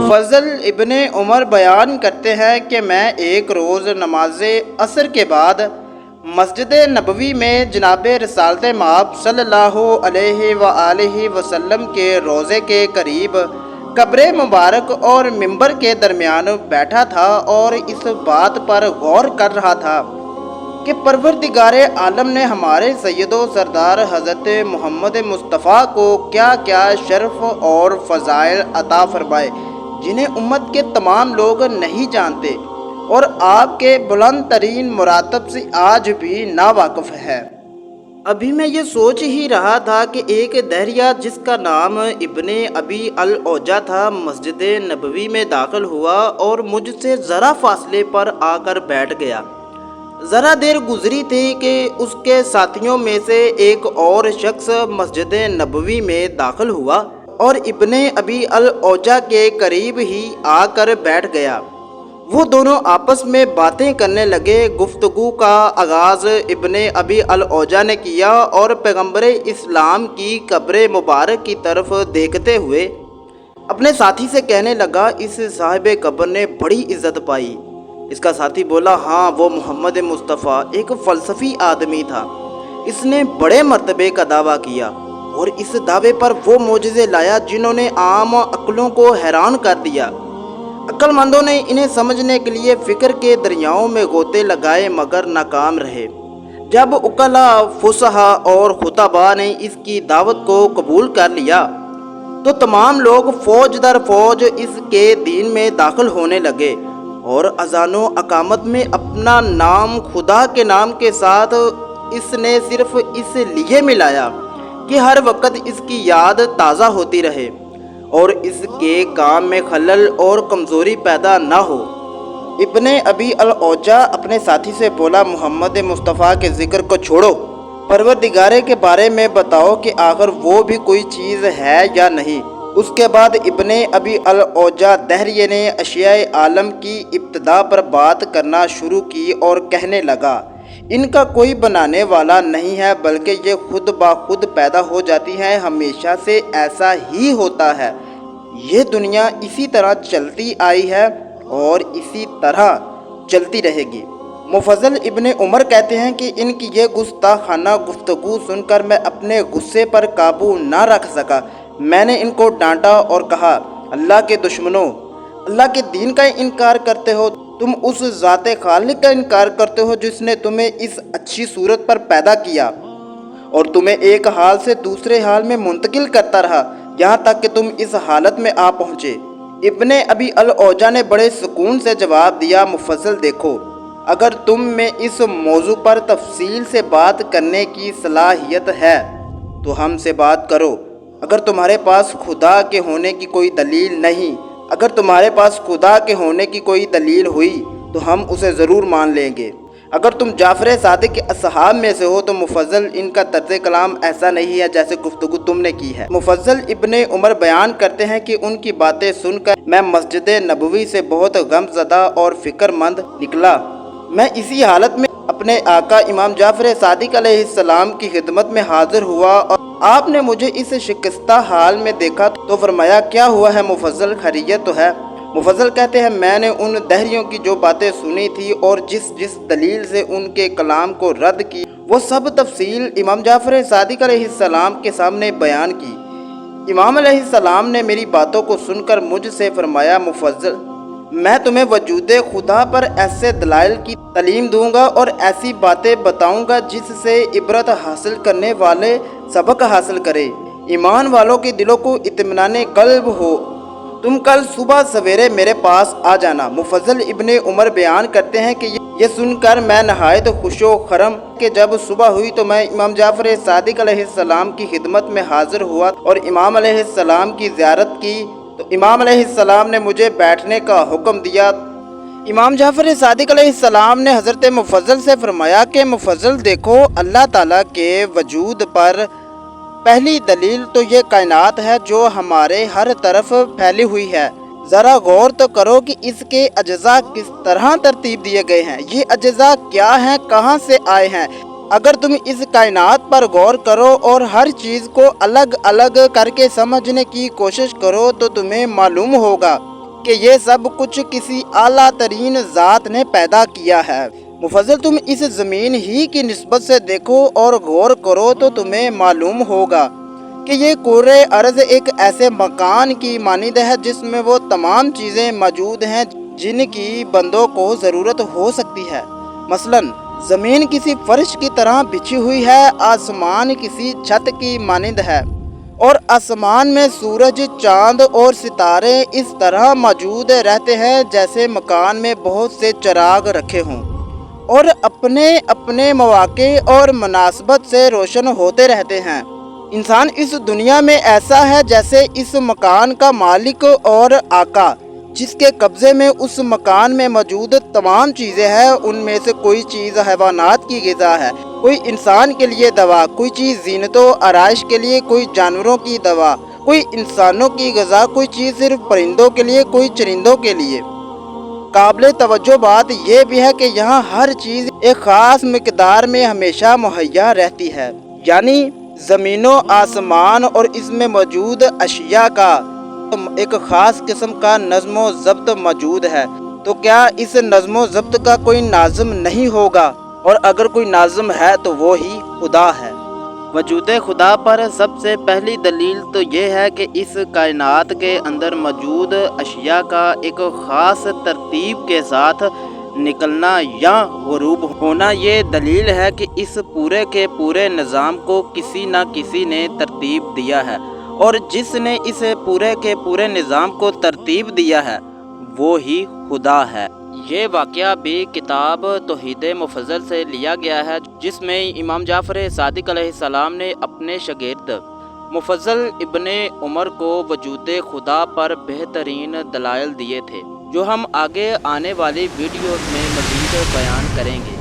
مفضل ابن عمر بیان کرتے ہیں کہ میں ایک روز نماز عصر کے بعد مسجد نبوی میں جناب رسالت مآب صلی اللہ علیہ وآلہ وسلم کے روضے کے قریب قبر مبارک اور منبر کے درمیان بیٹھا تھا اور اس بات پر غور کر رہا تھا کہ پروردگار عالم نے ہمارے سید و سردار حضرت محمد مصطفیٰ کو کیا کیا شرف اور فضائل عطا فرمائے جنہیں امت کے تمام لوگ نہیں جانتے اور آپ کے بلند ترین مراتب سے آج بھی ناواقف ہے۔ ابھی میں یہ سوچ ہی رہا تھا کہ ایک دہریہ جس کا نام ابن ابی الاوجا تھا مسجد نبوی میں داخل ہوا اور مجھ سے ذرا فاصلے پر آ کر بیٹھ گیا۔ ذرا دیر گزری تھی کہ اس کے ساتھیوں میں سے ایک اور شخص مسجد نبوی میں داخل ہوا اور ابن ابی الاوجا کے قریب ہی آ کر بیٹھ گیا۔ وہ دونوں آپس میں باتیں کرنے لگے۔ گفتگو کا آغاز ابن ابی الاوجا نے کیا اور پیغمبر اسلام کی قبر مبارک کی طرف دیکھتے ہوئے اپنے ساتھی سے کہنے لگا، اس صاحب قبر نے بڑی عزت پائی۔ اس کا ساتھی بولا، ہاں وہ محمد مصطفیٰ ایک فلسفی آدمی تھا، اس نے بڑے مرتبے کا دعویٰ کیا اور اس دعوے پر وہ معجزے لایا جنہوں نے عام عقلوں کو حیران کر دیا۔ عقل مندوں نے انہیں سمجھنے کے لیے فکر کے دریاؤں میں غوطے لگائے مگر ناکام رہے۔ جب عقلاء، فصحاء اور خطباء نے اس کی دعوت کو قبول کر لیا تو تمام لوگ فوج در فوج اس کے دین میں داخل ہونے لگے اور اذان و اقامت میں اپنا نام خدا کے نام کے ساتھ اس نے صرف اس لیے ملایا کہ ہر وقت اس کی یاد تازہ ہوتی رہے اور اس کے کام میں خلل اور کمزوری پیدا نہ ہو۔ ابن ابی الاوجا اپنے ساتھی سے بولا، محمد مصطفیٰ کے ذکر کو چھوڑو، پروردگارے کے بارے میں بتاؤ کہ آخر وہ بھی کوئی چیز ہے یا نہیں۔ اس کے بعد ابن ابی الاوجا دہریے نے اشیاء عالم کی ابتدا پر بات کرنا شروع کی اور کہنے لگا، ان کا کوئی بنانے والا نہیں ہے بلکہ یہ خود بخود پیدا ہو جاتی ہیں، ہمیشہ سے ایسا ہی ہوتا ہے۔ یہ دنیا اسی طرح چلتی آئی ہے اور اسی طرح چلتی رہے گی۔ مفضل ابن عمر کہتے ہیں کہ ان کی یہ گستاخانہ گفتگو سن کر میں اپنے غصے پر قابو نہ رکھ سکا۔ میں نے ان کو ڈانٹا اور کہا، اللہ کے دشمنوں، اللہ کے دین کا انکار کرتے ہو، تم اس ذات خالق کا انکار کرتے ہو جس نے تمہیں اس اچھی صورت پر پیدا کیا اور تمہیں ایک حال سے دوسرے حال میں منتقل کرتا رہا یہاں تک کہ تم اس حالت میں آ پہنچے۔ ابن ابی الاوجا نے بڑے سکون سے جواب دیا، مفضل دیکھو، اگر تم میں اس موضوع پر تفصیل سے بات کرنے کی صلاحیت ہے تو ہم سے بات کرو۔ اگر تمہارے پاس خدا کے ہونے کی کوئی دلیل نہیں، اگر تمہارے پاس خدا کے ہونے کی کوئی دلیل ہوئی تو ہم اسے ضرور مان لیں گے۔ اگر تم جعفر صادق کے اصحاب میں سے ہو تو مفضل ان کا طرز کلام ایسا نہیں ہے جیسے گفتگو تم نے کی ہے۔ مفضل ابن عمر بیان کرتے ہیں کہ ان کی باتیں سن کر میں مسجد نبوی سے بہت غم زدہ اور فکر مند نکلا۔ میں اسی حالت میں اپنے آقا امام جعفر صادق علیہ السلام کی خدمت میں حاضر ہوا اور آپ نے مجھے اس شکستہ حال میں دیکھا تو فرمایا، کیا ہوا ہے مفضل، خیریت تو ہے؟ مفضل کہتے ہیں، میں نے ان دہریوں کی جو باتیں سنی تھی اور جس دلیل سے ان کے کلام کو رد کی وہ سب تفصیل امام جعفر صادق علیہ السلام کے سامنے بیان کی۔ امام علیہ السلام نے میری باتوں کو سن کر مجھ سے فرمایا، مفضل، میں تمہیں وجود خدا پر ایسے دلائل کی تعلیم دوں گا اور ایسی باتیں بتاؤں گا جس سے عبرت حاصل کرنے والے سبق حاصل کرے، ایمان والوں کے دلوں کو اطمینان قلب ہو۔ تم کل صبح سویرے میرے پاس آ جانا۔ مفضل ابن عمر بیان کرتے ہیں کہ یہ سن کر میں نہایت خوش و خرم کہ جب صبح ہوئی تو میں امام جعفر صادق علیہ السلام کی خدمت میں حاضر ہوا اور امام علیہ السلام کی زیارت کی تو امام علیہ السلام نے مجھے بیٹھنے کا حکم دیا۔ امام جعفر صادق علیہ السلام نے حضرت مفضل سے فرمایا کہ مفضل دیکھو، اللہ تعالیٰ کے وجود پر پہلی دلیل تو یہ کائنات ہے جو ہمارے ہر طرف پھیلی ہوئی ہے۔ ذرا غور تو کرو کہ اس کے اجزاء کس طرح ترتیب دیے گئے ہیں، یہ اجزاء کیا ہیں، کہاں سے آئے ہیں۔ اگر تم اس کائنات پر غور کرو اور ہر چیز کو الگ الگ کر کے سمجھنے کی کوشش کرو تو تمہیں معلوم ہوگا کہ یہ سب کچھ کسی اعلیٰ ترین ذات نے پیدا کیا ہے۔ مفضل تم اس زمین ہی کی نسبت سے دیکھو اور غور کرو تو تمہیں معلوم ہوگا کہ یہ کرۂ ارض ایک ایسے مکان کی مانند ہے جس میں وہ تمام چیزیں موجود ہیں جن کی بندوں کو ضرورت ہو سکتی ہے۔ مثلاً زمین کسی فرش کی طرح بچھی ہوئی ہے، آسمان کسی چھت کی مانند ہے، اور آسمان میں سورج، چاند اور ستارے اس طرح موجود رہتے ہیں جیسے مکان میں بہت سے چراغ رکھے ہوں اور اپنے اپنے مواقع اور مناسبت سے روشن ہوتے رہتے ہیں۔ انسان اس دنیا میں ایسا ہے جیسے اس مکان کا مالک اور آقا، جس کے قبضے میں اس مکان میں موجود تمام چیزیں ہیں۔ ان میں سے کوئی چیز حیوانات کی غذا ہے، کوئی انسان کے لیے دوا، کوئی چیز زینت و آرائش کے لیے، کوئی جانوروں کی دوا، کوئی انسانوں کی غذا، کوئی چیز صرف پرندوں کے لیے، کوئی چرندوں کے لیے۔ قابل توجہ بات یہ بھی ہے کہ یہاں ہر چیز ایک خاص مقدار میں ہمیشہ مہیا رہتی ہے، یعنی زمین و آسمان اور اس میں موجود اشیاء کا ایک خاص قسم کا نظم و ضبط موجود ہے۔ تو کیا اس نظم و ضبط کا کوئی ناظم نہیں ہوگا؟ اور اگر کوئی ناظم ہے تو وہی خدا ہے۔ وجود خدا پر سب سے پہلی دلیل تو یہ ہے کہ اس کائنات کے اندر موجود اشیاء کا ایک خاص ترتیب کے ساتھ نکلنا یا غروب ہونا یہ دلیل ہے کہ اس پورے کے پورے نظام کو کسی نہ کسی نے ترتیب دیا ہے، اور جس نے اس پورے کے پورے نظام کو ترتیب دیا ہے وہ ہی خدا ہے۔ یہ واقعہ بھی کتاب توحید مفضل سے لیا گیا ہے، جس میں امام جعفر صادق علیہ السلام نے اپنے شاگرد مفضل ابن عمر کو وجود خدا پر بہترین دلائل دیے تھے، جو ہم آگے آنے والی ویڈیوز میں مزید بیان کریں گے۔